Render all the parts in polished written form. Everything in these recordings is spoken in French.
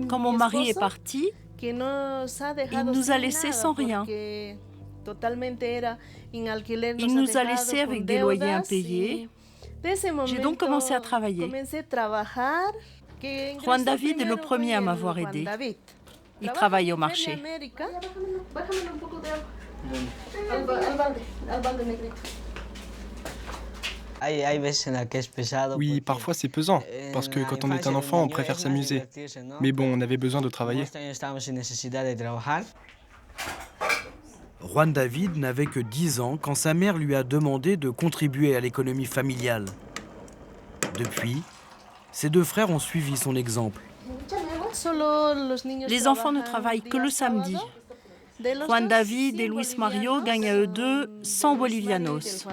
Quand mon mari est parti, il nous a laissés sans rien. Il nous a laissés avec des loyers impayés. J'ai donc commencé à travailler. Juan David est le premier à m'avoir aidé. Il travaille au marché. Oui, parfois c'est pesant, parce que quand on est un enfant, on préfère s'amuser. Mais bon, on avait besoin de travailler. Juan David n'avait que 10 ans quand sa mère lui a demandé de contribuer à l'économie familiale. Depuis, ses deux frères ont suivi son exemple. Les enfants ne travaillent que le samedi. Juan David et Luis Mario gagnent à eux deux 100 bolivianos.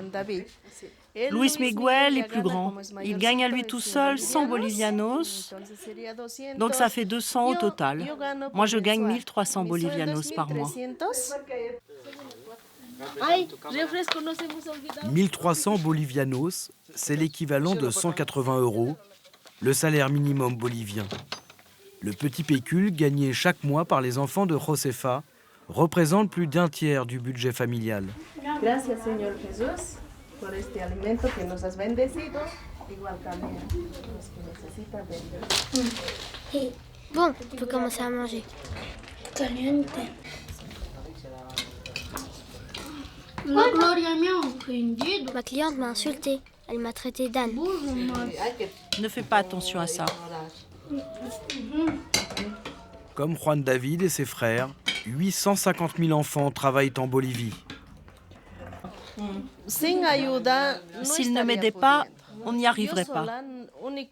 Luis Miguel est plus grand. Il gagne à lui tout seul 100 bolivianos. Donc ça fait 200 au total. Moi, je gagne 1300 bolivianos par mois. 1300 bolivianos, c'est l'équivalent de 180 €, le salaire minimum bolivien. Le petit pécule gagné chaque mois par les enfants de Josefa représente plus d'un tiers du budget familial. Gracias, Señor Jesús, por este alimento que nos has bendecido, igual también los que necesitan bendecir. Bon, on peut commencer à manger. Caliente. La Gloria m'a ofendido. Ma cliente m'a insultée. Elle m'a traité d'âne. Ne fais pas attention à ça. Comme Juan David et ses frères, 850 000 enfants travaillent en Bolivie. S'ils ne m'aidaient pas, on n'y arriverait pas.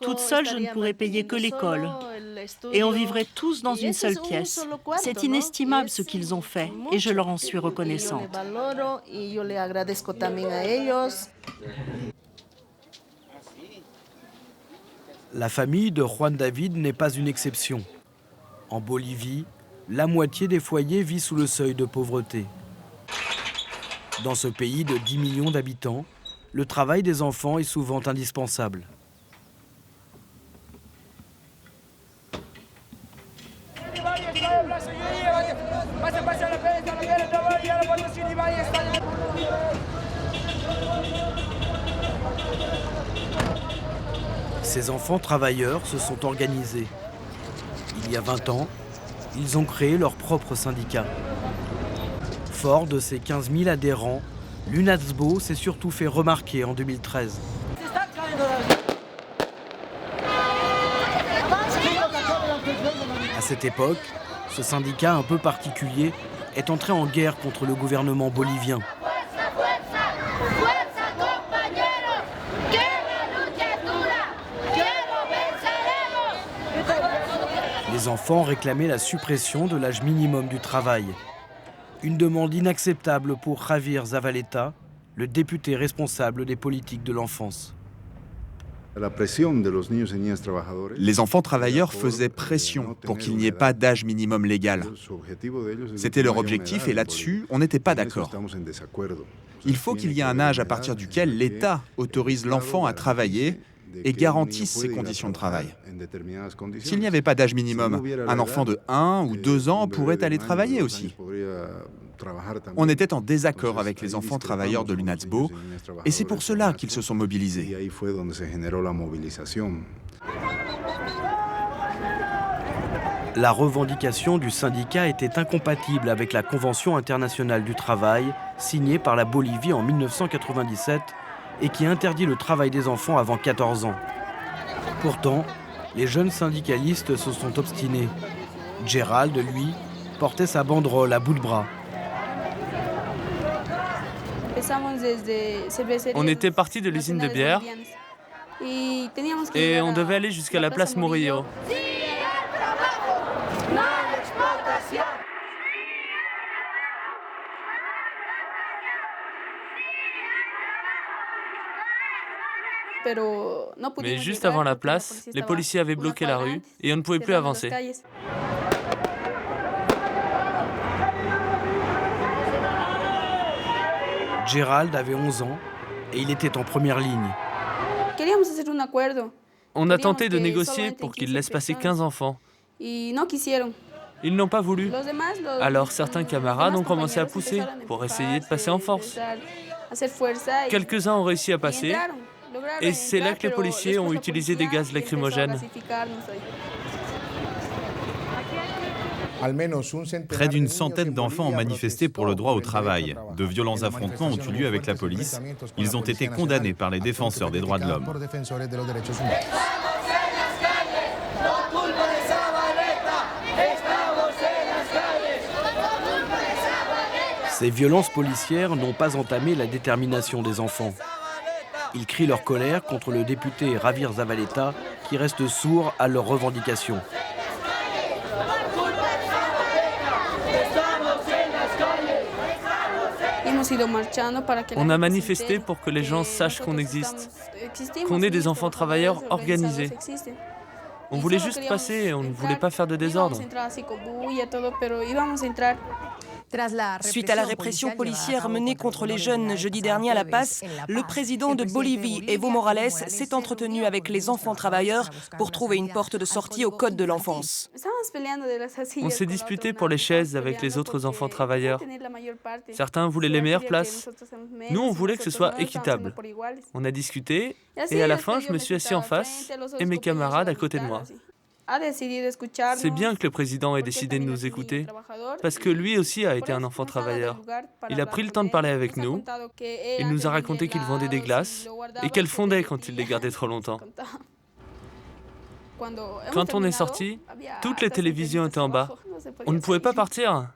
Toute seule, je ne pourrais payer que l'école. Et on vivrait tous dans une seule pièce. C'est inestimable ce qu'ils ont fait et je leur en suis reconnaissante. La famille de Juan David n'est pas une exception. En Bolivie, la moitié des foyers vit sous le seuil de pauvreté. Dans ce pays de 10 millions d'habitants, le travail des enfants est souvent indispensable. Ces enfants travailleurs se sont organisés. Il y a 20 ans, ils ont créé leur propre syndicat. Fort de ses 15 000 adhérents, l'UNATSBO s'est surtout fait remarquer en 2013. À cette époque, ce syndicat un peu particulier est entré en guerre contre le gouvernement bolivien. Les enfants réclamaient la suppression de l'âge minimum du travail. Une demande inacceptable pour Javier Zavaleta, le député responsable des politiques de l'enfance. Les enfants travailleurs faisaient pression pour qu'il n'y ait pas d'âge minimum légal. C'était leur objectif et là-dessus, on n'était pas d'accord. Il faut qu'il y ait un âge à partir duquel l'État autorise l'enfant à travailler et garantisse ses conditions de travail. S'il n'y avait pas d'âge minimum, un enfant de 1 ou 2 ans pourrait aller travailler aussi. On était en désaccord avec les enfants travailleurs de l'UNATSBO et c'est pour cela qu'ils se sont mobilisés. La revendication du syndicat était incompatible avec la Convention internationale du travail signée par la Bolivie en 1997 et qui interdit le travail des enfants avant 14 ans. Pourtant, les jeunes syndicalistes se sont obstinés. Gérald, lui, portait sa banderole à bout de bras. On était partis de l'usine de bière et on devait aller jusqu'à la place Murillo. Mais juste avant la place, les policiers avaient bloqué la rue et on ne pouvait plus avancer. Gérald avait 11 ans et il était en première ligne. On a tenté de négocier pour qu'ils laissent passer 15 enfants. Ils n'ont pas voulu. Alors certains camarades ont commencé à pousser pour essayer de passer en force. Quelques-uns ont réussi à passer et c'est là que les policiers ont utilisé des gaz lacrymogènes. Près d'une centaine d'enfants ont manifesté pour le droit au travail. De violents affrontements ont eu lieu avec la police. Ils ont été condamnés par les défenseurs des droits de l'homme. Ces violences policières n'ont pas entamé la détermination des enfants. Ils crient leur colère contre le député Javier Zavaleta qui reste sourd à leurs revendications. On a manifesté pour que les gens sachent qu'on existe, qu'on est des enfants travailleurs organisés. On voulait juste passer et on ne voulait pas faire de désordre. Suite à la répression policière menée contre les jeunes jeudi dernier à La Paz, le président de Bolivie, Evo Morales, s'est entretenu avec les enfants travailleurs pour trouver une porte de sortie au Code de l'enfance. On s'est disputé pour les chaises avec les autres enfants travailleurs. Certains voulaient les meilleures places. Nous, on voulait que ce soit équitable. On a discuté et à la fin, je me suis assis en face et mes camarades à côté de moi. C'est bien que le président ait décidé de nous écouter, parce que lui aussi a été un enfant travailleur. Il a pris le temps de parler avec nous, il nous a raconté qu'il vendait des glaces et qu'elles fondaient quand il les gardait trop longtemps. Quand on est sorti, toutes les télévisions étaient en bas. On ne pouvait pas partir.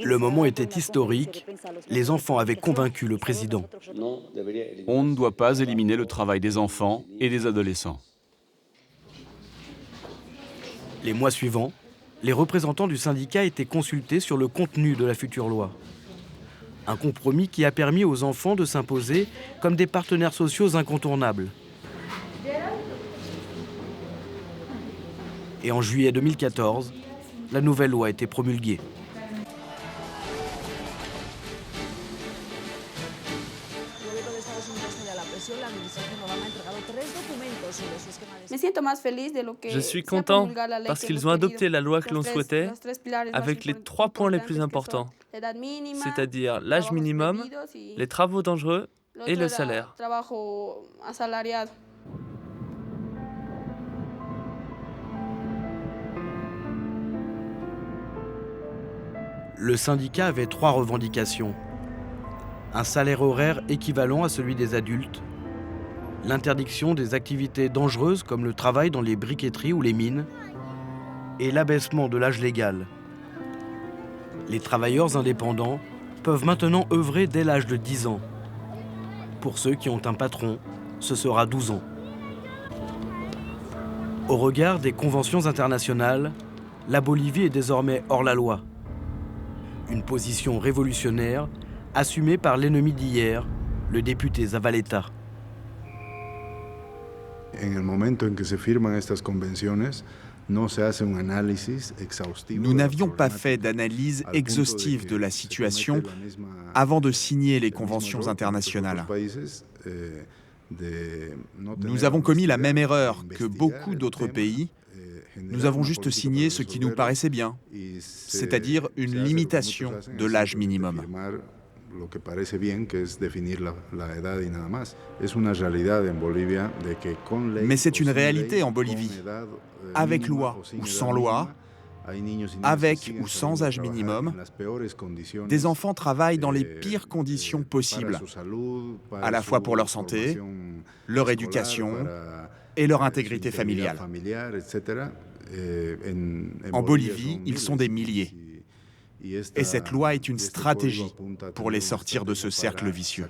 Le moment était historique. Les enfants avaient convaincu le président. On ne doit pas éliminer le travail des enfants et des adolescents. Les mois suivants, les représentants du syndicat étaient consultés sur le contenu de la future loi. Un compromis qui a permis aux enfants de s'imposer comme des partenaires sociaux incontournables. Et en juillet 2014, la nouvelle loi a été promulguée. Je suis content parce qu'ils ont adopté la loi que l'on souhaitait avec les 3 points les plus importants, c'est-à-dire l'âge minimum, les travaux dangereux et le salaire. Le syndicat avait 3 revendications. Un salaire horaire équivalent à celui des adultes, l'interdiction des activités dangereuses comme le travail dans les briqueteries ou les mines, et l'abaissement de l'âge légal. Les travailleurs indépendants peuvent maintenant œuvrer dès l'âge de 10 ans. Pour ceux qui ont un patron, ce sera 12 ans. Au regard des conventions internationales, la Bolivie est désormais hors la loi. Une position révolutionnaire assumée par l'ennemi d'hier, le député Zavaleta. Nous n'avions pas fait d'analyse exhaustive de la situation avant de signer les conventions internationales. Nous avons commis la même erreur que beaucoup d'autres pays. Nous avons juste signé ce qui nous paraissait bien, c'est-à-dire une limitation de l'âge minimum. Mais c'est une réalité en Bolivie, avec loi ou sans loi, avec ou sans âge minimum, des enfants travaillent dans les pires conditions possibles, à la fois pour leur santé, leur éducation et leur intégrité familiale. En Bolivie, ils sont des milliers. Et cette loi est une stratégie pour les sortir de ce cercle vicieux.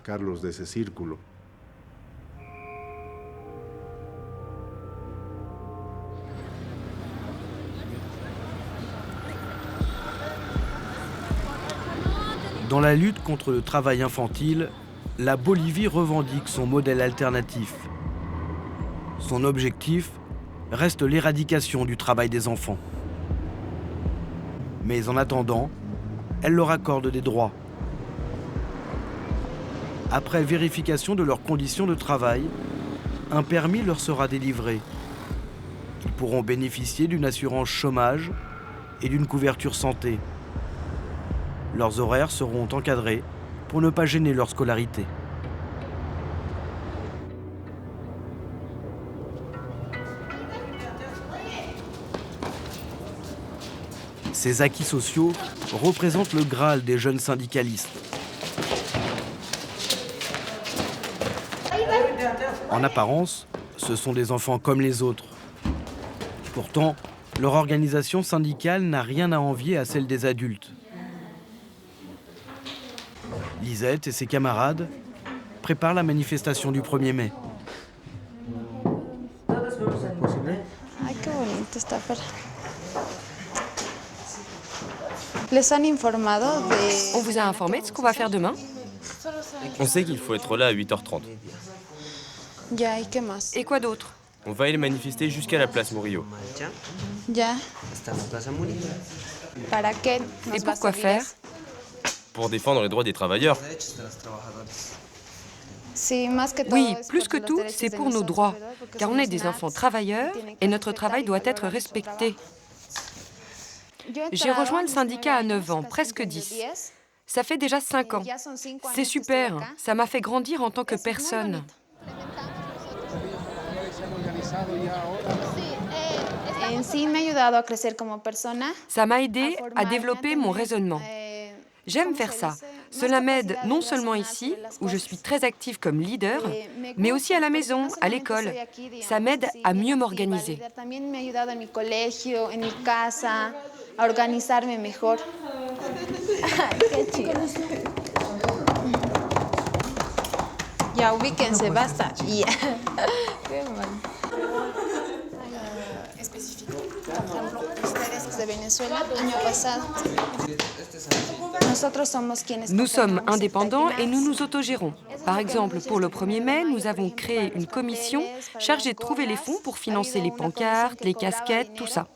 Dans la lutte contre le travail infantile, la Bolivie revendique son modèle alternatif. Son objectif reste l'éradication du travail des enfants. Mais en attendant, elle leur accorde des droits. Après vérification de leurs conditions de travail, un permis leur sera délivré. Ils pourront bénéficier d'une assurance chômage et d'une couverture santé. Leurs horaires seront encadrés pour ne pas gêner leur scolarité. Ces acquis sociaux représentent le Graal des jeunes syndicalistes. En apparence, ce sont des enfants comme les autres. Pourtant, leur organisation syndicale n'a rien à envier à celle des adultes. Lisette et ses camarades préparent la manifestation du 1er mai. On vous a informé de ce qu'on va faire demain? On sait qu'il faut être là à 8h30. Et quoi d'autre? On va aller manifester jusqu'à la place Murillo. Et pourquoi faire? Pour défendre les droits des travailleurs. Oui, plus que tout, c'est pour nos droits, car on est des enfants travailleurs et notre travail doit être respecté. J'ai rejoint le syndicat à 9 ans, presque 10. Ça fait déjà 5 ans. C'est super, ça m'a fait grandir en tant que personne. Ça m'a aidé à développer mon raisonnement. J'aime faire ça. Cela m'aide non seulement ici, où je suis très active comme leader, mais aussi à la maison, à l'école. Ça m'aide à mieux m'organiser. Ya ubíquense, basta. Nous sommes indépendants et nous nous autogérons. Par exemple, pour le 1er mai, nous avons créé une commission chargée de trouver les fonds pour financer les pancartes, les casquettes, tout ça.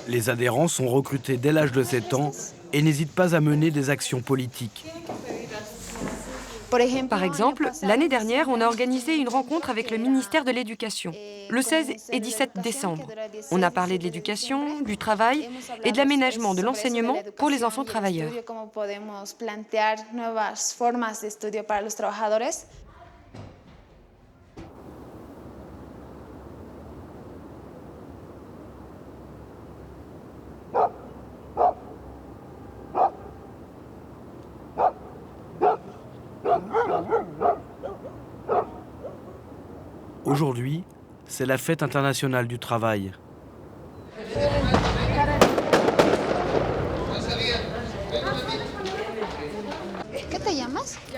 Les adhérents sont recrutés dès l'âge de 7 ans et n'hésitent pas à mener des actions politiques. Par exemple, l'année dernière, on a organisé une rencontre avec le ministère de l'Éducation, le 16 et 17 décembre. On a parlé de l'éducation, du travail et de l'aménagement de l'enseignement pour les enfants travailleurs. Aujourd'hui, c'est la fête internationale du travail.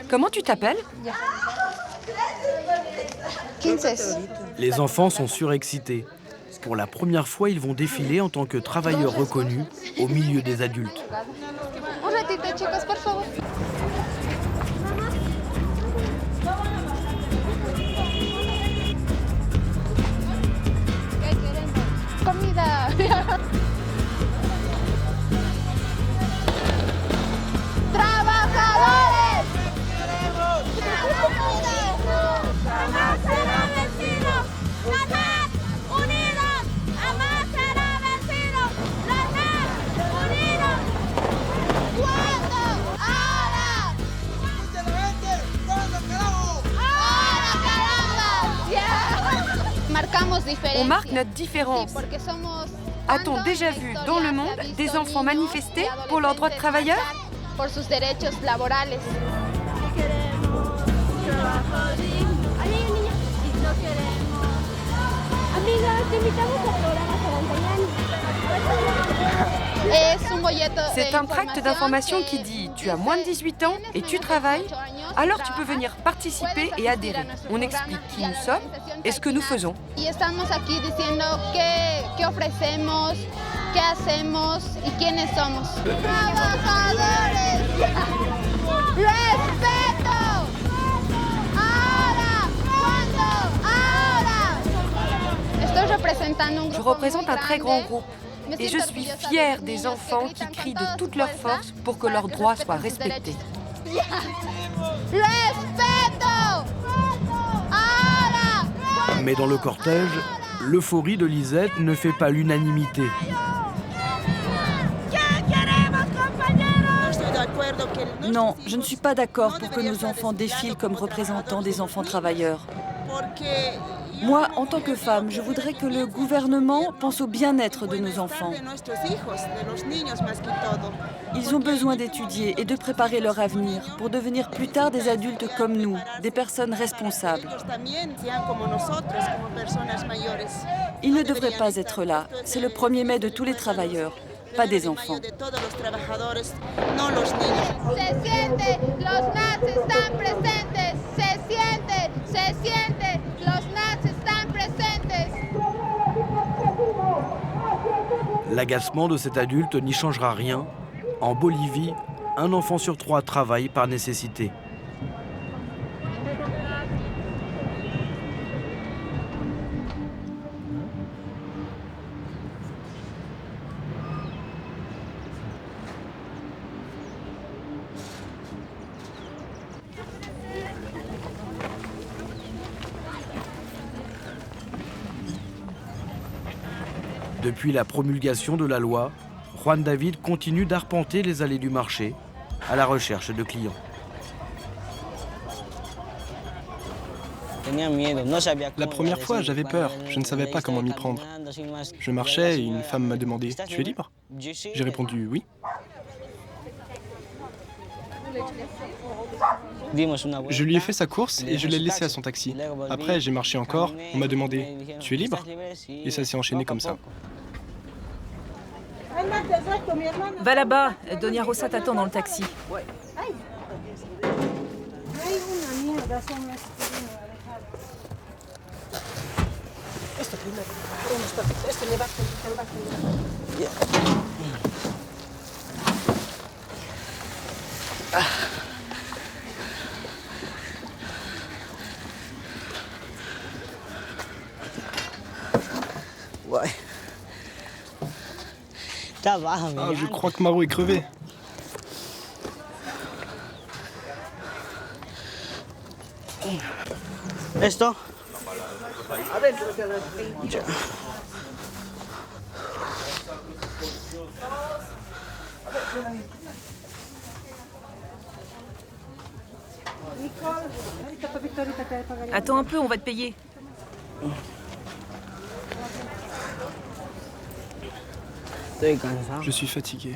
Comment tu t'appelles? Les enfants sont surexcités. Pour la première fois, ils vont défiler en tant que travailleurs reconnus au milieu des adultes. On marque notre différence. A-t-on déjà vu dans le monde des enfants manifester pour leurs droits de travailleurs? C'est un tract d'information qui dit « Tu as moins de 18 ans et tu travailles, alors tu peux venir participer et adhérer. » On explique qui nous sommes et ce que nous faisons. Je représente un très grand groupe. Et je suis fière des enfants qui crient de toute leur force pour que leurs droits soient respectés. Mais dans le cortège, l'euphorie de Lisette ne fait pas l'unanimité. Non, je ne suis pas d'accord pour que nos enfants défilent comme représentants des enfants travailleurs. Moi, en tant que femme, je voudrais que le gouvernement pense au bien-être de nos enfants. Ils ont besoin d'étudier et de préparer leur avenir pour devenir plus tard des adultes comme nous, des personnes responsables. Ils ne devraient pas être là. C'est le 1er mai de tous les travailleurs, pas des enfants. L'agacement de cet adulte n'y changera rien. En Bolivie, un enfant sur 3 travaille par nécessité. Depuis la promulgation de la loi, Juan David continue d'arpenter les allées du marché à la recherche de clients. La première fois, j'avais peur. Je ne savais pas comment m'y prendre. Je marchais et une femme m'a demandé « Tu es libre ?» J'ai répondu « Oui ». Je lui ai fait sa course et je l'ai laissé à son taxi. Après, j'ai marché encore. On m'a demandé « Tu es libre ?» Et ça s'est enchaîné comme ça. Va là-bas, Doña Rosa t'attend dans le taxi. Ah, je crois que Maro est crevé. Esto. Attends un peu, on va te payer. Je suis fatigué.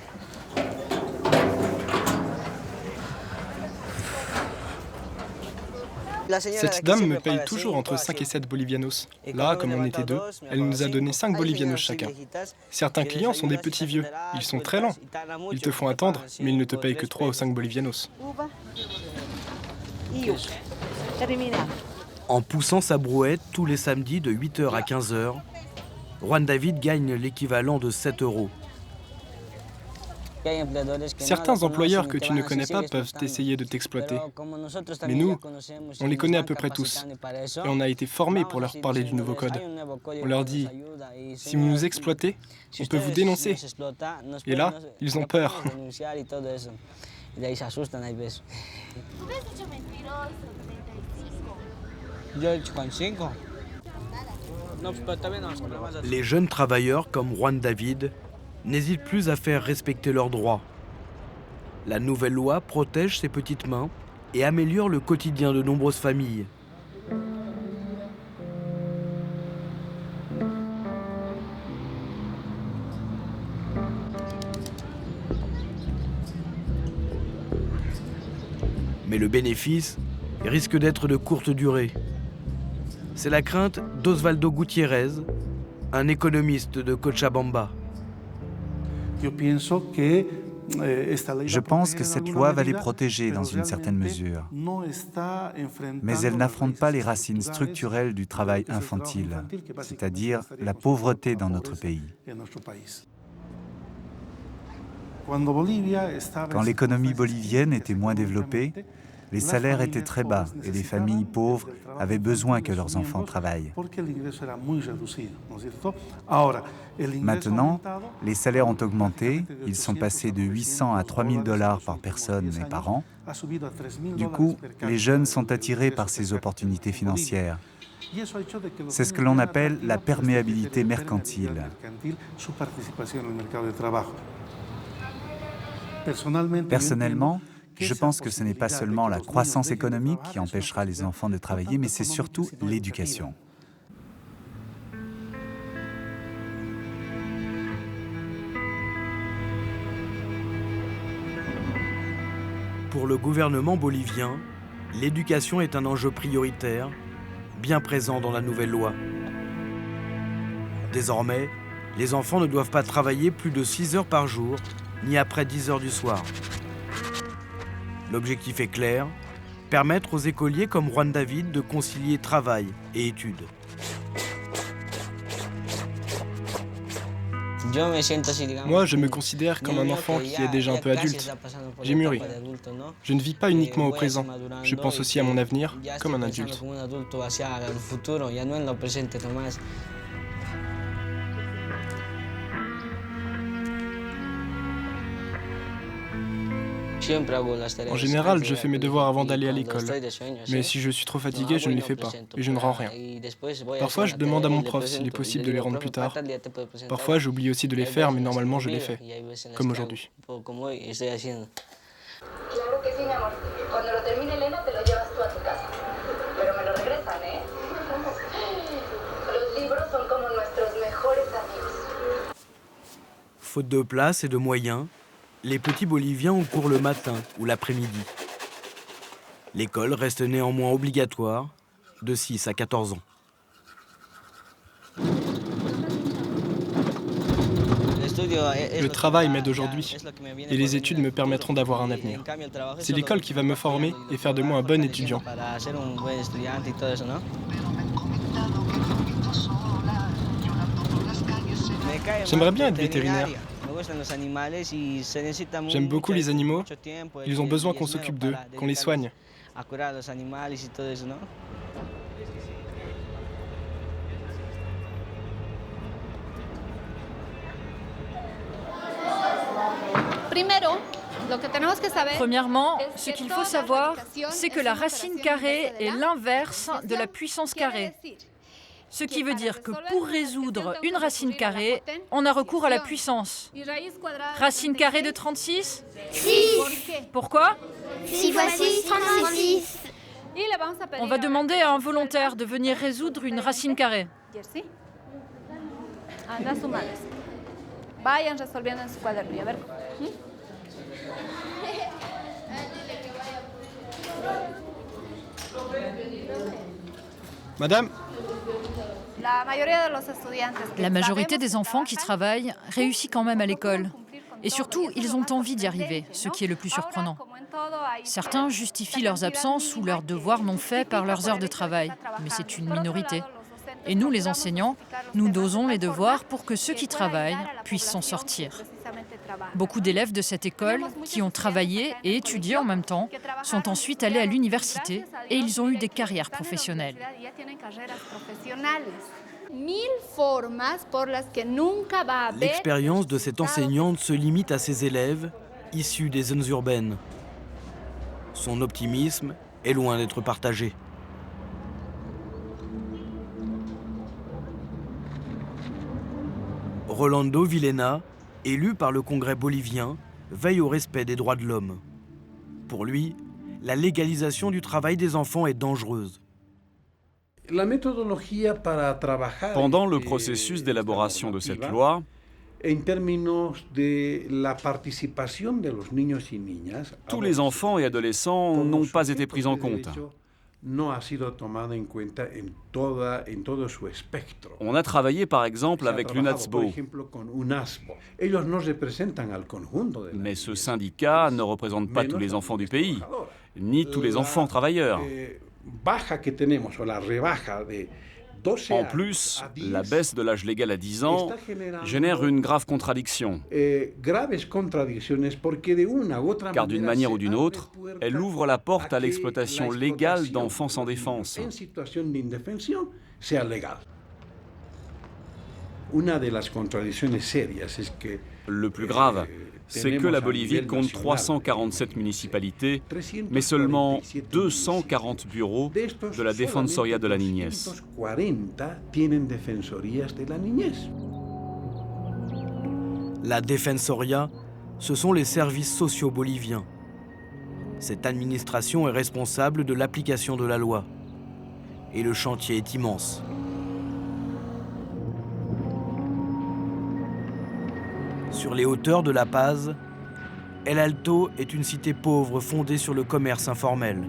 Cette dame me paye toujours entre 5 et 7 bolivianos. Là, comme on était 2, elle nous a donné 5 bolivianos chacun. Certains clients sont des petits vieux. Ils sont très lents. Ils te font attendre, mais ils ne te payent que 3 ou 5 bolivianos. En poussant sa brouette tous les samedis de 8h à 15h, Juan David gagne l'équivalent de 7 €. Certains employeurs que tu ne connais pas peuvent essayer de t'exploiter. Mais nous, on les connaît à peu près tous. Et on a été formés pour leur parler du nouveau code. On leur dit, si vous nous exploitez, on peut vous dénoncer. Et là, ils ont peur. Les jeunes travailleurs comme Juan David n'hésitent plus à faire respecter leurs droits. La nouvelle loi protège ces petites mains et améliore le quotidien de nombreuses familles. Mais le bénéfice risque d'être de courte durée. C'est la crainte d'Osvaldo Gutiérrez, un économiste de Cochabamba. Je pense que cette loi va les protéger dans une certaine mesure, mais elle n'affronte pas les racines structurelles du travail infantile, c'est-à-dire la pauvreté dans notre pays. Quand l'économie bolivienne était moins développée, Les salaires étaient très bas et les familles pauvres avaient besoin que leurs enfants travaillent. Maintenant, les salaires ont augmenté, ils sont passés de 800 à 3000 $ par personne et par an. Du coup, les jeunes sont attirés par ces opportunités financières. C'est ce que l'on appelle la perméabilité mercantile. Personnellement, je pense que ce n'est pas seulement la croissance économique qui empêchera les enfants de travailler, mais c'est surtout l'éducation. Pour le gouvernement bolivien, l'éducation est un enjeu prioritaire, bien présent dans la nouvelle loi. Désormais, les enfants ne doivent pas travailler plus de 6 heures par jour, ni après 10 heures du soir. L'objectif est clair, permettre aux écoliers comme Juan David de concilier travail et études. Moi, je me considère comme un enfant qui est déjà un peu adulte. J'ai mûri. Je ne vis pas uniquement au présent. Je pense aussi à mon avenir comme un adulte. En général, je fais mes devoirs avant d'aller à l'école. Mais si je suis trop fatigué, je ne les fais pas. Et je ne rends rien. Parfois, je demande à mon prof s'il est possible de les rendre plus tard. Parfois, j'oublie aussi de les faire, mais normalement, je les fais. Comme aujourd'hui. Faute de place et de moyens, les petits Boliviens ont cours le matin ou l'après-midi. L'école reste néanmoins obligatoire de 6 à 14 ans. Le travail m'aide aujourd'hui et les études me permettront d'avoir un avenir. C'est l'école qui va me former et faire de moi un bon étudiant. J'aimerais bien être vétérinaire. J'aime beaucoup les animaux. Ils ont besoin qu'on s'occupe d'eux, qu'on les soigne. Premièrement, ce qu'il faut savoir, c'est que la racine carrée est l'inverse de la puissance carrée. Ce qui veut dire que pour résoudre une racine carrée, on a recours à la puissance. Racine carrée de 36 ? 6. Pourquoi ? 6 fois 6, 36. On va demander à un volontaire de venir résoudre une racine carrée. Madame ? La majorité des enfants qui travaillent réussit quand même à l'école. Et surtout, ils ont envie d'y arriver, ce qui est le plus surprenant. Certains justifient leurs absences ou leurs devoirs non faits par leurs heures de travail, mais c'est une minorité. Et nous, les enseignants, nous dosons les devoirs pour que ceux qui travaillent puissent s'en sortir. Beaucoup d'élèves de cette école, qui ont travaillé et étudié en même temps, sont ensuite allés à l'université et ils ont eu des carrières professionnelles. L'expérience de cette enseignante se limite à ses élèves issus des zones urbaines. Son optimisme est loin d'être partagé. Rolando Villena, élu par le Congrès bolivien, veille au respect des droits de l'homme. Pour lui, la légalisation du travail des enfants est dangereuse. Pendant le processus d'élaboration de cette loi, tous les enfants et adolescents n'ont pas été pris en compte. On a travaillé par exemple avec l'UNASBO, mais ce syndicat ne représente pas tous les enfants du pays, ni tous les enfants travailleurs. En plus, la baisse de l'âge légal à 10 ans génère une grave contradiction. Car d'une manière ou d'une autre, elle ouvre la porte à l'exploitation légale d'enfants sans défense. Le plus grave, c'est que la Bolivie compte 347 municipalités, mais seulement 240 bureaux de la Defensoría de la Niñez. La Defensoría, ce sont les services sociaux boliviens. Cette administration est responsable de l'application de la loi. Et le chantier est immense. Sur les hauteurs de La Paz, El Alto est une cité pauvre fondée sur le commerce informel.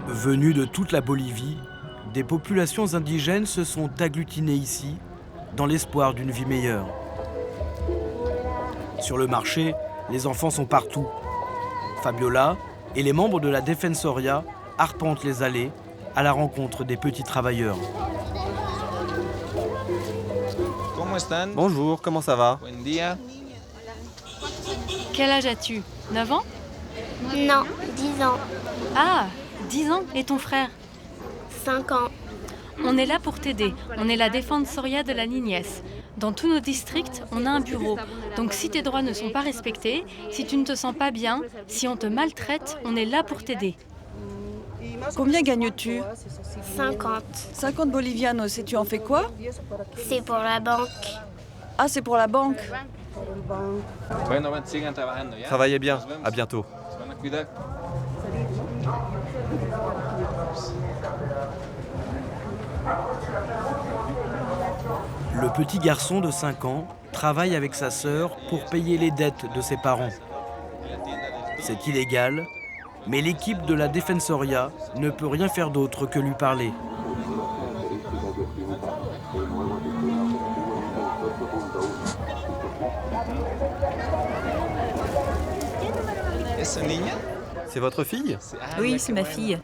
Venues de toute la Bolivie, des populations indigènes se sont agglutinées ici dans l'espoir d'une vie meilleure. Sur le marché, les enfants sont partout. Fabiola et les membres de la Defensoría arpentent les allées à la rencontre des petits travailleurs. Bonjour, comment ça va? Quel âge as-tu? 9 ans? Non, 10 ans. Ah, 10 ans. Et ton frère? 5 ans. On est là pour t'aider. On est la Defensoría de la Niñez. Dans tous nos districts, on a un bureau. Donc si tes droits ne sont pas respectés, si tu ne te sens pas bien, si on te maltraite, on est là pour t'aider. Combien gagnes-tu? 50. 50 bolivianos. Et tu en fais quoi? C'est pour la banque. Ah, c'est pour la banque. Travaillez bien, à bientôt. Le petit garçon de 5 ans travaille avec sa sœur pour payer les dettes de ses parents. C'est illégal, mais l'équipe de la Defensoría ne peut rien faire d'autre que lui parler. C'est votre fille? Oui, c'est ma fille.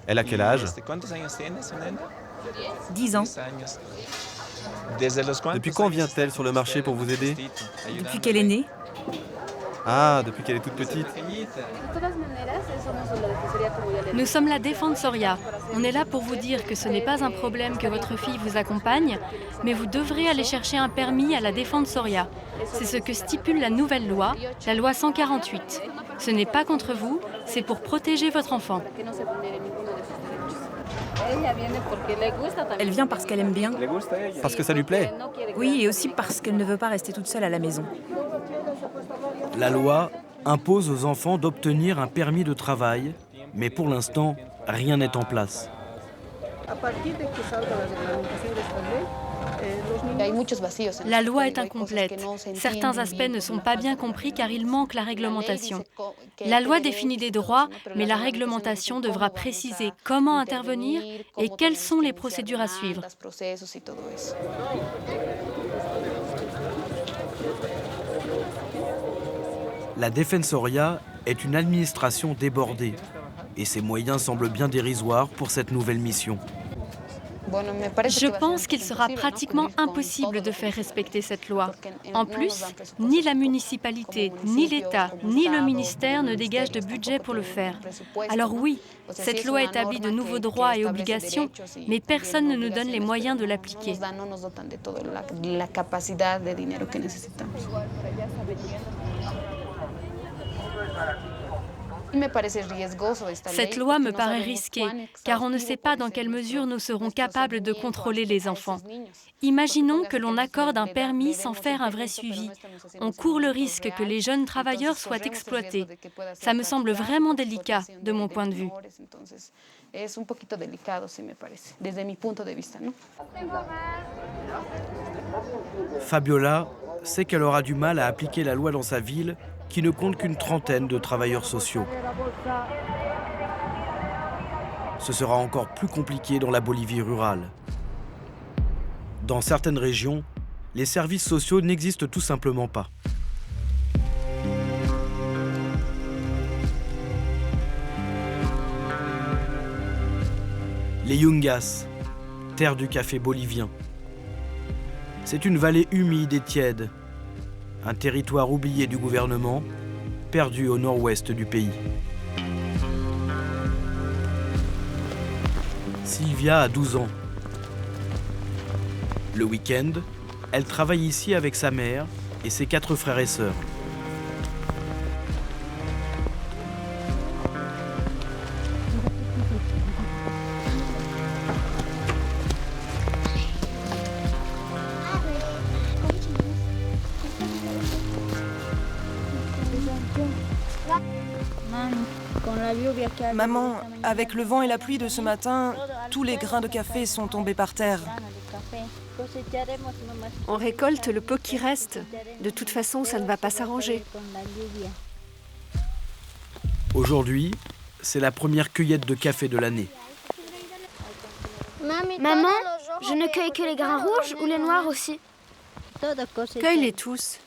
Elle a quel âge? 10 ans. Depuis quand vient-elle sur le marché pour vous aider? Depuis qu'elle est née. Ah, depuis qu'elle est toute petite. Nous sommes la Defensoría. On est là pour vous dire que ce n'est pas un problème que votre fille vous accompagne, mais vous devrez aller chercher un permis à la Defensoría. C'est ce que stipule la nouvelle loi, la loi 148. Ce n'est pas contre vous, c'est pour protéger votre enfant. Elle vient parce qu'elle aime bien. Parce que ça lui plaît? Oui, et aussi parce qu'elle ne veut pas rester toute seule à la maison. La loi impose aux enfants d'obtenir un permis de travail, mais pour l'instant, rien n'est en place. La loi est incomplète. Certains aspects ne sont pas bien compris car il manque la réglementation. La loi définit des droits, mais la réglementation devra préciser comment intervenir et quelles sont les procédures à suivre. La Defensoría est une administration débordée et ses moyens semblent bien dérisoires pour cette nouvelle mission. Je pense qu'il sera pratiquement impossible de faire respecter cette loi. En plus, ni la municipalité, ni l'État, ni le ministère ne dégagent de budget pour le faire. Alors oui, cette loi établit de nouveaux droits et obligations, mais personne ne nous donne les moyens de l'appliquer. Cette loi me paraît risquée, car on ne sait pas dans quelle mesure nous serons capables de contrôler les enfants. Imaginons que l'on accorde un permis sans faire un vrai suivi. On court le risque que les jeunes travailleurs soient exploités. Ça me semble vraiment délicat, de mon point de vue. Fabiola sait qu'elle aura du mal à appliquer la loi dans sa ville, qui ne compte qu'une trentaine de travailleurs sociaux. Ce sera encore plus compliqué dans la Bolivie rurale. Dans certaines régions, les services sociaux n'existent tout simplement pas. Les Yungas, terre du café bolivien. C'est une vallée humide et tiède, un territoire oublié du gouvernement, perdu au nord-ouest du pays. Sylvia a 12 ans. Le week-end, elle travaille ici avec sa mère et ses 4 frères et sœurs. Maman, avec le vent et la pluie de ce matin, tous les grains de café sont tombés par terre. On récolte le peu qui reste. De toute façon, ça ne va pas s'arranger. Aujourd'hui, c'est la première cueillette de café de l'année. Maman, je ne cueille que les grains rouges ou les noirs aussi? Cueille-les tous.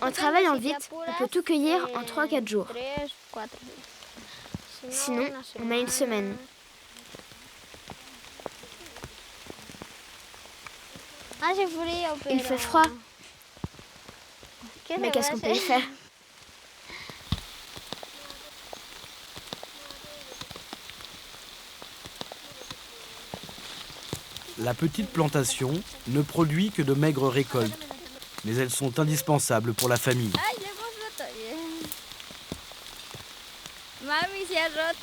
En travaillant vite, on peut tout cueillir en 3-4 jours. Sinon, on a une semaine. Il fait froid. Mais qu'est-ce qu'on peut y faire? La petite plantation ne produit que de maigres récoltes, mais elles sont indispensables pour la famille.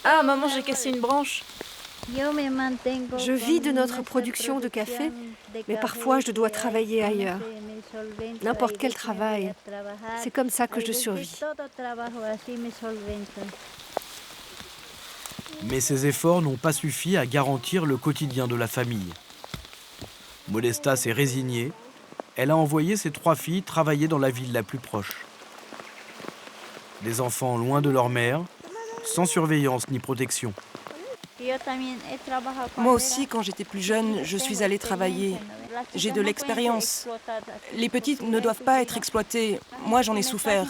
Ah, maman, j'ai cassé une branche. Je vis de notre production de café, mais parfois je dois travailler ailleurs. N'importe quel travail. C'est comme ça que je survis. Mais ces efforts n'ont pas suffi à garantir le quotidien de la famille. Modesta s'est résignée. Elle a envoyé ses 3 filles travailler dans la ville la plus proche. Des enfants loin de leur mère, sans surveillance ni protection. Moi aussi, quand j'étais plus jeune, je suis allée travailler. J'ai de l'expérience. Les petites ne doivent pas être exploitées. Moi, j'en ai souffert.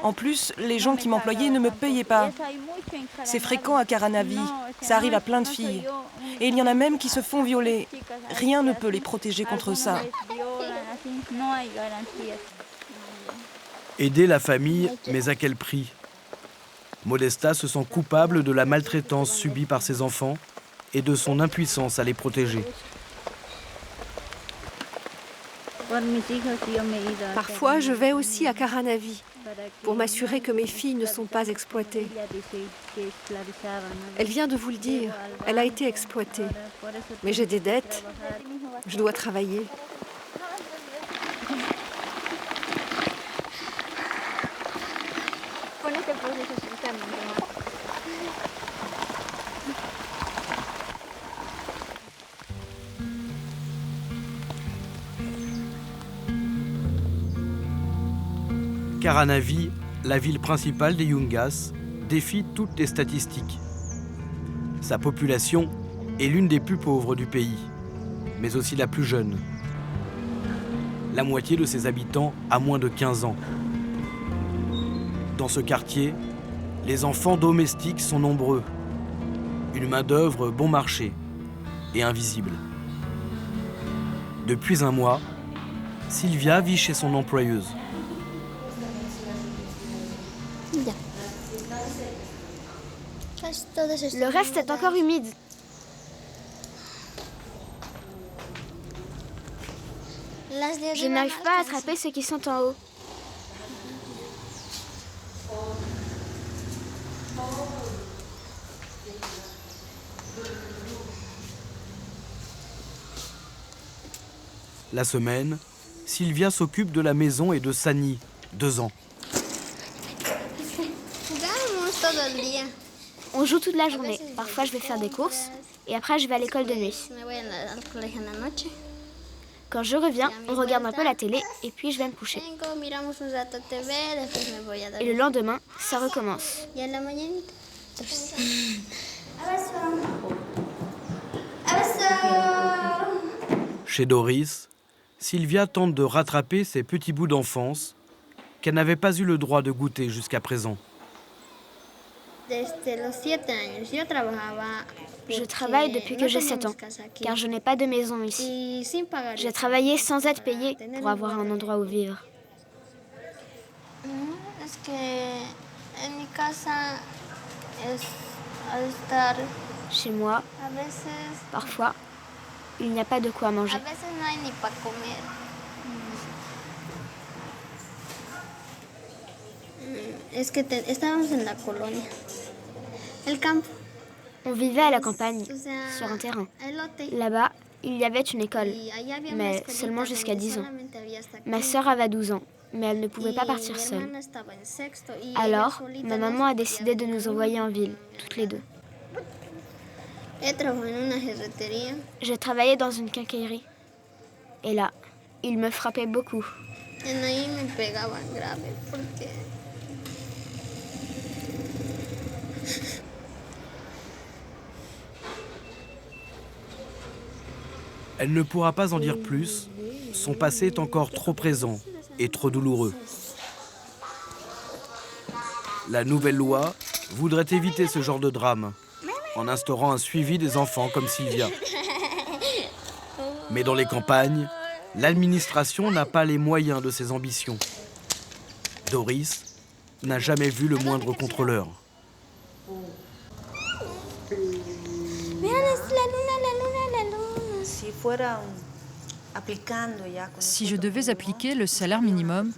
En plus, les gens qui m'employaient ne me payaient pas. C'est fréquent à Caranavi. Ça arrive à plein de filles. Et il y en a même qui se font violer. Rien ne peut les protéger contre ça. Aider la famille, mais à quel prix? Modesta se sent coupable de la maltraitance subie par ses enfants et de son impuissance à les protéger. Parfois, je vais aussi à Caranavi pour m'assurer que mes filles ne sont pas exploitées. Elle vient de vous le dire, elle a été exploitée. Mais j'ai des dettes, je dois travailler. Caranavi, la ville principale des Yungas, défie toutes les statistiques. Sa population est l'une des plus pauvres du pays, mais aussi la plus jeune. La moitié de ses habitants a moins de 15 ans. Dans ce quartier, les enfants domestiques sont nombreux. Une main-d'œuvre bon marché et invisible. Depuis un mois, Sylvia vit chez son employeuse. Le reste est encore humide. Je n'arrive pas à attraper ceux qui sont en haut. La semaine, Sylvia s'occupe de la maison et de Sani, 2 ans. On joue toute la journée. Parfois, je vais faire des courses et après, je vais à l'école de nuit. Quand je reviens, on regarde un peu la télé et puis je vais me coucher. Et le lendemain, ça recommence. Chez Doris, Sylvia tente de rattraper ses petits bouts d'enfance qu'elle n'avait pas eu le droit de goûter jusqu'à présent. Je travaille depuis que j'ai 7 ans, car je n'ai pas de maison ici. J'ai travaillé sans être payée pour avoir un endroit où vivre. Chez moi, parfois, il n'y a pas de quoi manger. On vivait à la campagne, sur un terrain. Là-bas, il y avait une école, mais seulement jusqu'à 10 ans. Ma sœur avait 12 ans, mais elle ne pouvait pas partir seule. Alors, ma maman a décidé de nous envoyer en ville, toutes les deux. J'ai travaillé dans une quincaillerie. Et là, il me frappait beaucoup. Elle ne pourra pas en dire plus. Son passé est encore trop présent et trop douloureux. La nouvelle loi voudrait éviter ce genre de drame en instaurant un suivi des enfants comme Sylvia. Mais dans les campagnes, l'administration n'a pas les moyens de ses ambitions. Doris n'a jamais vu le moindre contrôleur. Si je devais appliquer le salaire minimum,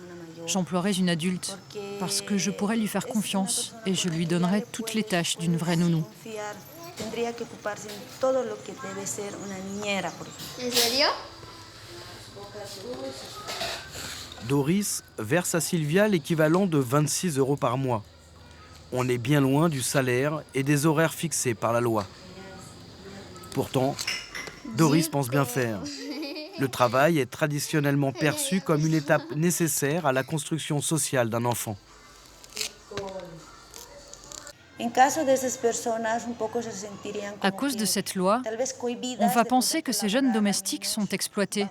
j'emploierais une adulte, parce que je pourrais lui faire confiance et je lui donnerais toutes les tâches d'une vraie nounou. Doris verse à Sylvia l'équivalent de 26 € par mois. On est bien loin du salaire et des horaires fixés par la loi. Pourtant, Doris pense bien faire. Le travail est traditionnellement perçu comme une étape nécessaire à la construction sociale d'un enfant. À cause de cette loi, on va penser que ces jeunes domestiques sont exploités.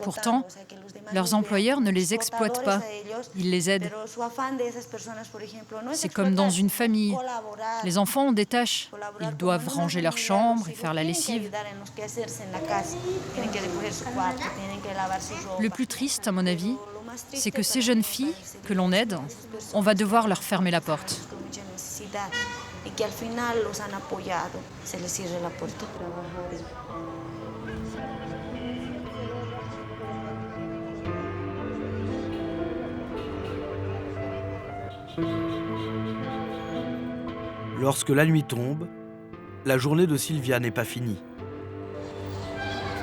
Pourtant, leurs employeurs ne les exploitent pas, ils les aident. C'est comme dans une famille. Les enfants ont des tâches. Ils doivent ranger leur chambre et faire la lessive. Le plus triste, à mon avis, c'est que ces jeunes filles que l'on aide, on va devoir leur fermer la porte. Lorsque la nuit tombe, la journée de Sylvia n'est pas finie.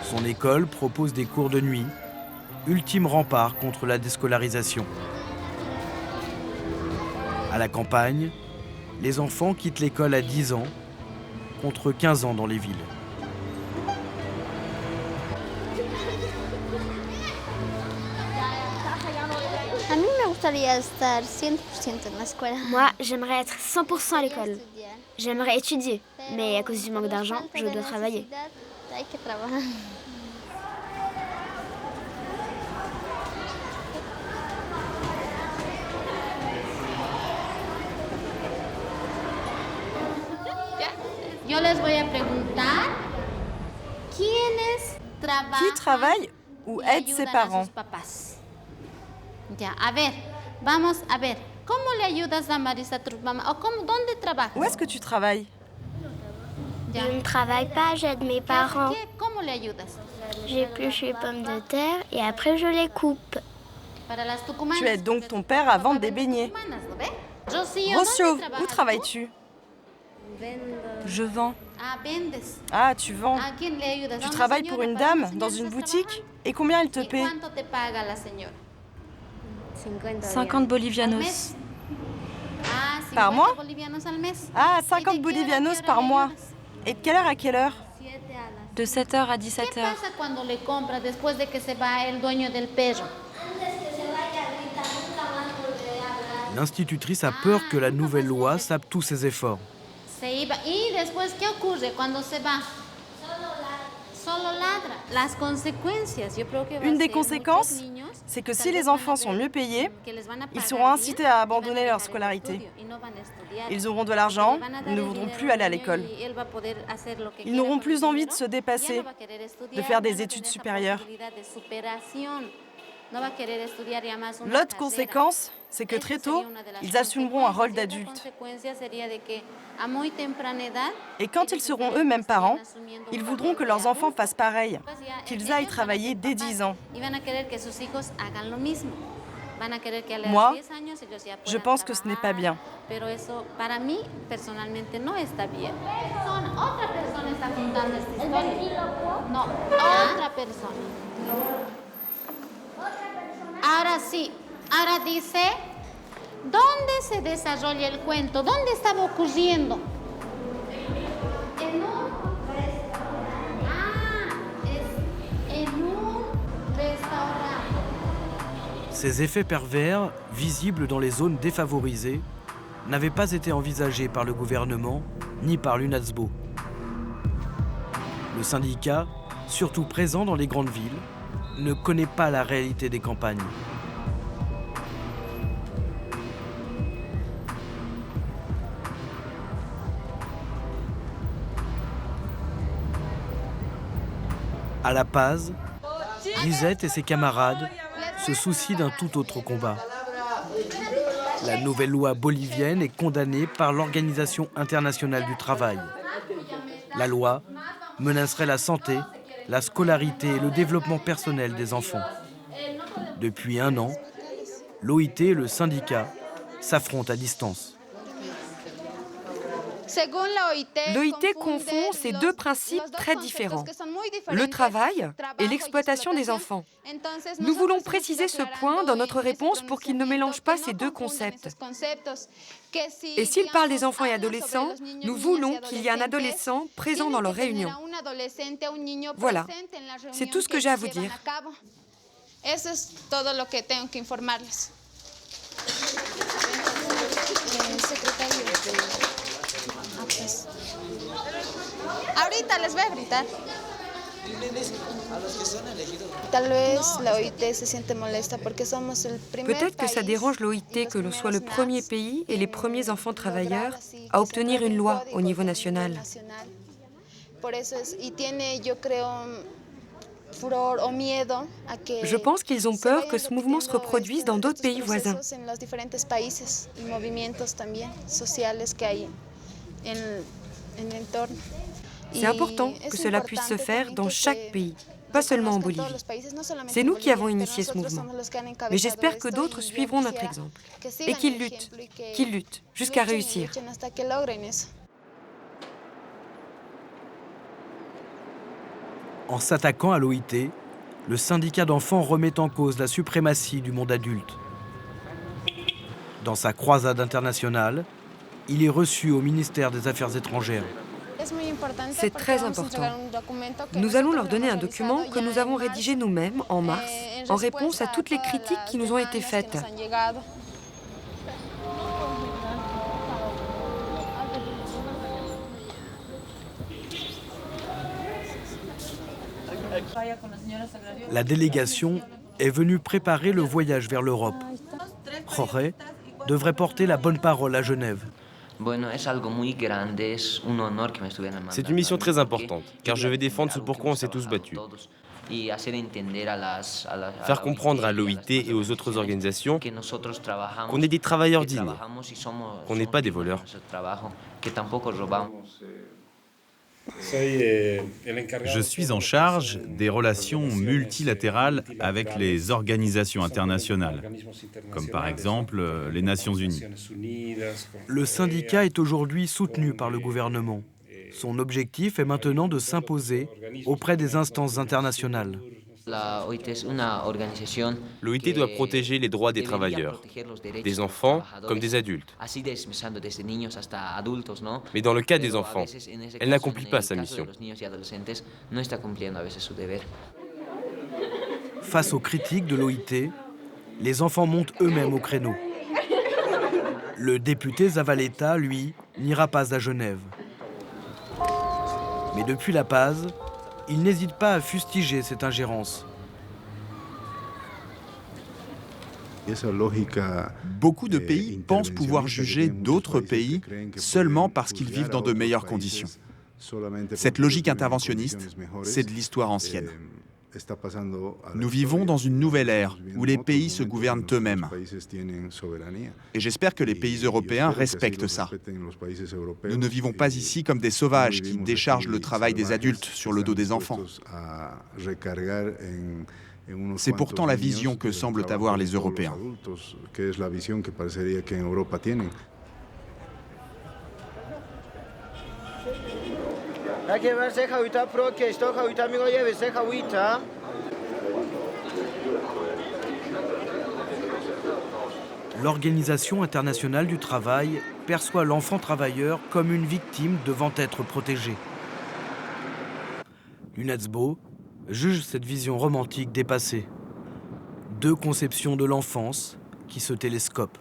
Son école propose des cours de nuit, ultime rempart contre la déscolarisation. À la campagne, les enfants quittent l'école à 10 ans, contre 15 ans dans les villes. Moi, j'aimerais être 100% à l'école. J'aimerais étudier, mais à cause du manque d'argent, je dois travailler. Yo les voy a preguntar Qui travaille ou aide ses parents? Ya, a ver, vamos a ver. ¿Cómo le ayudas a Marisa a tu mamá? ¿O dónde trabajas? Où est-ce que tu travailles? Je ne travaille pas, j'aide mes parents. ¿Cómo le ayudas? J'épluche les pommes de terre et après je les coupe. Tu aides donc ton père à vendre des beignets. Rocio, où travailles-tu? Je vends. Ah, tu vends. Tu travailles pour une dame dans une boutique? Et combien elle te paie? 50 bolivianos. Par mois? Ah, 50 bolivianos par mois. Et de quelle heure à quelle heure? De 7h à 17h. L'institutrice a peur que la nouvelle loi sape tous ses efforts. Une des conséquences, c'est que si les enfants sont mieux payés, ils seront incités à abandonner leur scolarité. Ils auront de l'argent, ils ne voudront plus aller à l'école. Ils n'auront plus envie de se dépasser, de faire des études supérieures. L'autre conséquence, c'est que très tôt, ils assumeront un rôle d'adulte. Et quand ils seront eux-mêmes parents, ils voudront que leurs enfants fassent pareil, qu'ils aillent travailler dès 10 ans. Moi, je pense que ce n'est pas bien. Ahora sí, ahora dice, ¿dónde se desarrolla el cuento? ¿Dónde estaba ocurriendo? En un restaurante. En un restaurant. Ces effets pervers, visibles dans les zones défavorisées, n'avaient pas été envisagés par le gouvernement ni par l'UNASBO. Le syndicat, surtout présent dans les grandes villes, ne connaît pas la réalité des campagnes. À La Paz, Lisette et ses camarades se soucient d'un tout autre combat. La nouvelle loi bolivienne est condamnée par l'Organisation internationale du travail. La loi menacerait la santé, la scolarité et le développement personnel des enfants. Depuis 1 an, l'OIT et le syndicat s'affrontent à distance. L'OIT confond ces deux principes très différents, le travail et l'exploitation des enfants. Nous voulons préciser ce point dans notre réponse pour qu'ils ne mélangent pas ces deux concepts. Et s'ils parlent des enfants et adolescents, nous voulons qu'il y ait un adolescent présent dans leur réunion. Voilà, c'est tout ce que j'ai à vous dire. Ahorita les voy a gritar. Peut-être que ça dérange l'OIT que l'on soit le premier pays et les premiers enfants travailleurs à obtenir une loi au niveau national. Je pense qu'ils ont peur que ce mouvement se reproduise dans d'autres pays voisins. C'est important que cela puisse se faire dans chaque pays, pas seulement en Bolivie. C'est nous qui avons initié ce mouvement. Mais j'espère que d'autres suivront notre exemple et qu'ils luttent jusqu'à réussir. En s'attaquant à l'OIT, le syndicat d'enfants remet en cause la suprématie du monde adulte. Dans sa croisade internationale, il est reçu au ministère des Affaires étrangères. C'est très important. Nous allons leur donner un document que nous avons rédigé nous-mêmes en mars, en réponse à toutes les critiques qui nous ont été faites. La délégation est venue préparer le voyage vers l'Europe. Jorge devrait porter la bonne parole à Genève. C'est une mission très importante, car je vais défendre ce pourquoi on s'est tous battus. Faire comprendre à l'OIT et aux autres organisations qu'on est des travailleurs dignes, qu'on n'est pas des voleurs. Je suis en charge des relations multilatérales avec les organisations internationales, comme par exemple les Nations Unies. Le syndicat est aujourd'hui soutenu par le gouvernement. Son objectif est maintenant de s'imposer auprès des instances internationales. L'OIT doit protéger les droits des travailleurs, des enfants comme des adultes. Mais dans le cas des enfants, elle n'accomplit pas sa mission. Face aux critiques de l'OIT, les enfants montent eux-mêmes au créneau. Le député Zavaleta, lui, n'ira pas à Genève. Mais depuis La Paz, Il n'hésite pas à fustiger cette ingérence. Beaucoup de pays pensent pouvoir juger d'autres pays seulement parce qu'ils vivent dans de meilleures conditions. Cette logique interventionniste, c'est de l'histoire ancienne. Nous vivons dans une nouvelle ère où les pays se gouvernent eux-mêmes. Et j'espère que les pays européens respectent ça. Nous ne vivons pas ici comme des sauvages qui déchargent le travail des adultes sur le dos des enfants. C'est pourtant la vision que semblent avoir les Européens. L'Organisation internationale du travail perçoit l'enfant travailleur comme une victime devant être protégée. L'UNESBO juge cette vision romantique dépassée. Deux conceptions de l'enfance qui se télescopent.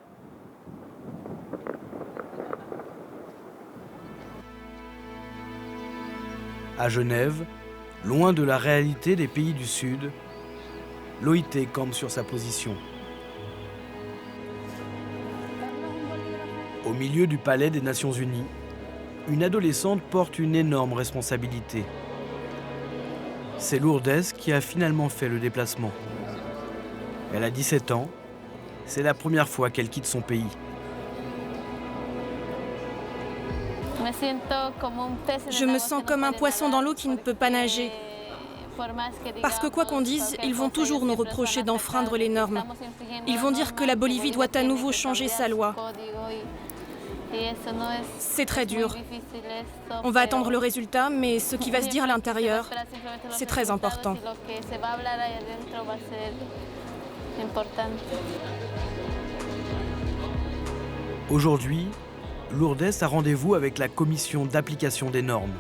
À Genève, loin de la réalité des pays du Sud, l'OIT campe sur sa position. Au milieu du palais des Nations Unies, une adolescente porte une énorme responsabilité. C'est Lourdes qui a finalement fait le déplacement. Elle a 17 ans, c'est la première fois qu'elle quitte son pays. Je me sens comme un poisson dans l'eau qui ne peut pas nager. Parce que quoi qu'on dise, ils vont toujours nous reprocher d'enfreindre les normes. Ils vont dire que la Bolivie doit à nouveau changer sa loi. C'est très dur. On va attendre le résultat, mais ce qui va se dire à l'intérieur, c'est très important. Aujourd'hui, Lourdes a rendez-vous avec la commission d'application des normes.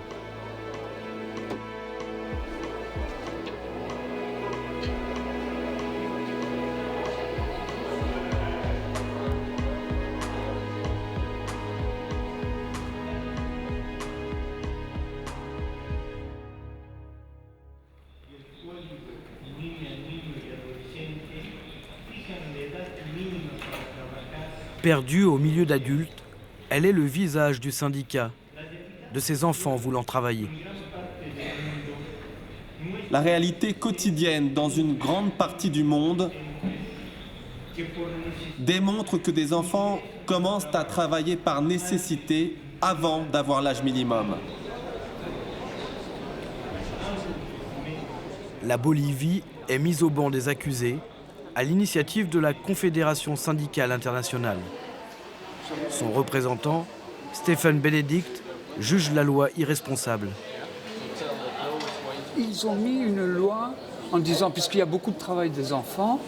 Perdue au milieu d'adultes, elle est le visage du syndicat, de ses enfants voulant travailler. La réalité quotidienne dans une grande partie du monde démontre que des enfants commencent à travailler par nécessité avant d'avoir l'âge minimum. La Bolivie est mise au banc des accusés à l'initiative de la Confédération syndicale internationale. Son représentant, Stephen Benedict, juge la loi irresponsable. Ils ont mis une loi en disant, puisqu'il y a beaucoup de travail des enfants,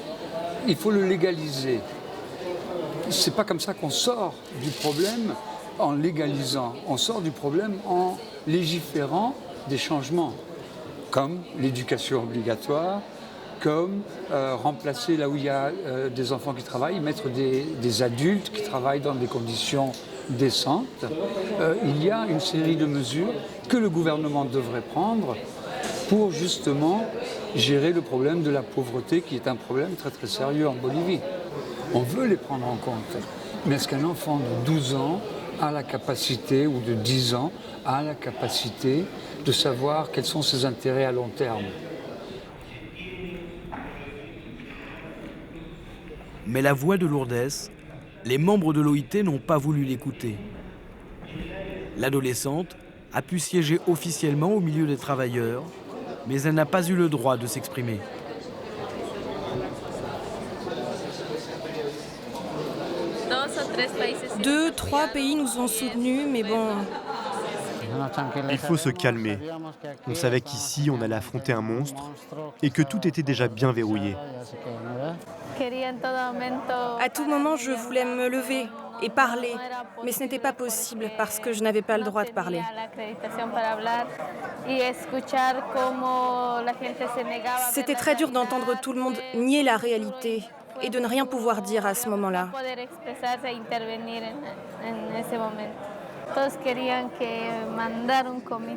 il faut le légaliser. C'est pas comme ça qu'on sort du problème en légalisant. On sort du problème en légiférant des changements, comme l'éducation obligatoire, comme remplacer là où il y a des enfants qui travaillent, mettre des adultes qui travaillent dans des conditions décentes. Il y a une série de mesures que le gouvernement devrait prendre pour justement gérer le problème de la pauvreté, qui est un problème très très sérieux en Bolivie. On veut les prendre en compte. Mais est-ce qu'un enfant de 12 ans a la capacité, ou de 10 ans, a la capacité de savoir quels sont ses intérêts à long terme ? Mais la voix de Lourdes, les membres de l'OIT n'ont pas voulu l'écouter. L'adolescente a pu siéger officiellement au milieu des travailleurs, mais elle n'a pas eu le droit de s'exprimer. Deux, trois pays nous ont soutenus, mais bon... Il faut se calmer. On savait qu'ici, on allait affronter un monstre et que tout était déjà bien verrouillé. À tout moment, je voulais me lever et parler, mais ce n'était pas possible parce que je n'avais pas le droit de parler. C'était très dur d'entendre tout le monde nier la réalité et de ne rien pouvoir dire à ce moment-là.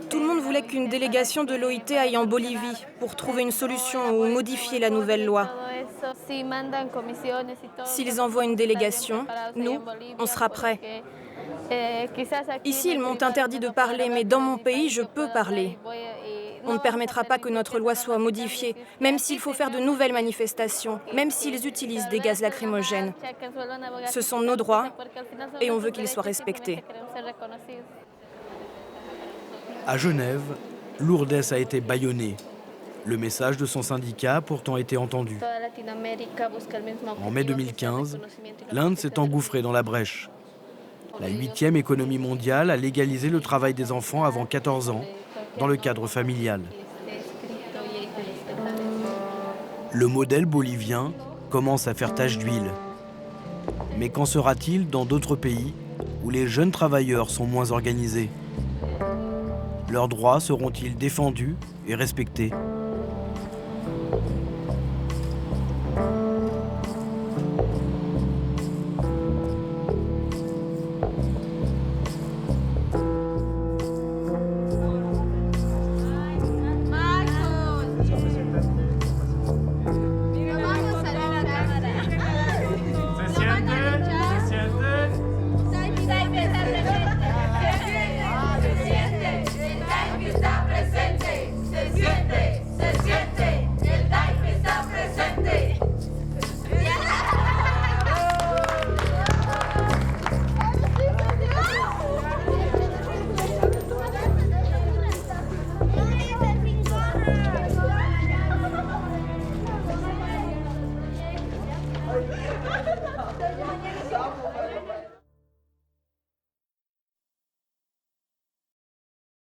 Tout le monde voulait qu'une délégation de l'OIT aille en Bolivie pour trouver une solution ou modifier la nouvelle loi. S'ils envoient une délégation, nous, on sera prêts. Ici, ils m'ont interdit de parler, mais dans mon pays, je peux parler. On ne permettra pas que notre loi soit modifiée, même s'il faut faire de nouvelles manifestations, même s'ils utilisent des gaz lacrymogènes. Ce sont nos droits et on veut qu'ils soient respectés. À Genève, Lourdes a été bâillonnée. Le message de son syndicat a pourtant été entendu. En mai 2015, l'Inde s'est engouffrée dans la brèche. La 8e économie mondiale a légalisé le travail des enfants avant 14 ans, dans le cadre familial. Le modèle bolivien commence à faire tache d'huile. Mais qu'en sera-t-il dans d'autres pays où les jeunes travailleurs sont moins organisés? Leurs droits seront-ils défendus et respectés ?